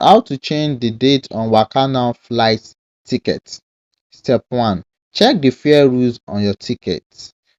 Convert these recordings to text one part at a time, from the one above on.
How to change the date on Wakanow flight ticket. Step 1. Check the fare rules on your ticket.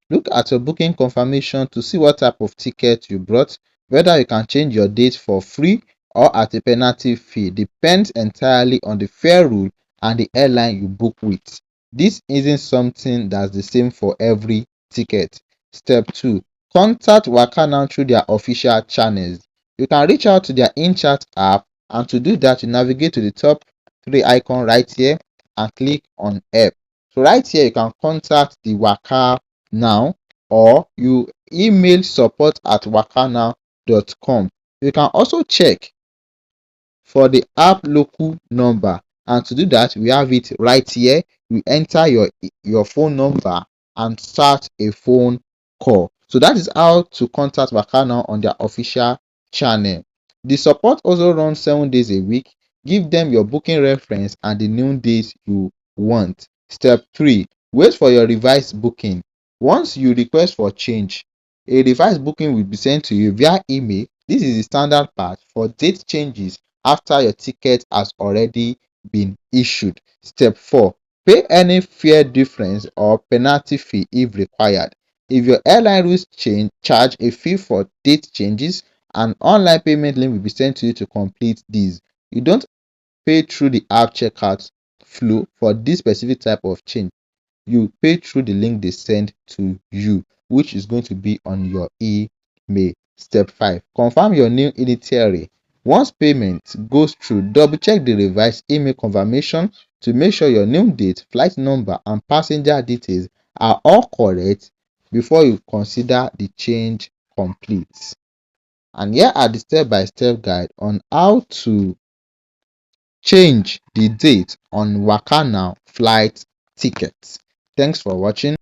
Look at your booking confirmation to see what type of ticket you brought. Whether you can change your date for free or at a penalty fee depends entirely on the fare rule and the airline you book with. This isn't something that's the same for every ticket. Step 2. Contact Wakanow through their official channels. You can reach out to their in-chat app, and to do that, you navigate to the top three icon right here and click on help. So right here, you can contact the Wakanow, or you email support@wakanow.com. You can also check for the app local number, and to do that, we have it right here. You enter your phone number and start a phone call. So that is how to contact Wakanow on their official channel. The support also runs 7 days a week. Give them your booking reference and the new days you want. Step 3. Wait for your revised booking. Once you request for change, a revised booking will be sent to you via email. This is the standard part for date changes after your ticket has already been issued. Step 4. Pay any fare difference or penalty fee if required. If your airline rules change, charge a fee for date changes. An online payment link will be sent to you to complete these. You don't pay through the app checkout flow for this specific type of change. You pay through the link they send to you, which is going to be on your email. Step 5. Confirm your new itinerary. Once payment goes through, double check the revised email confirmation to make sure your new date, flight number, and passenger details are all correct before you consider the change complete. And here are the step-by-step guide on how to change the date on Wakanow flight tickets. Thanks for watching.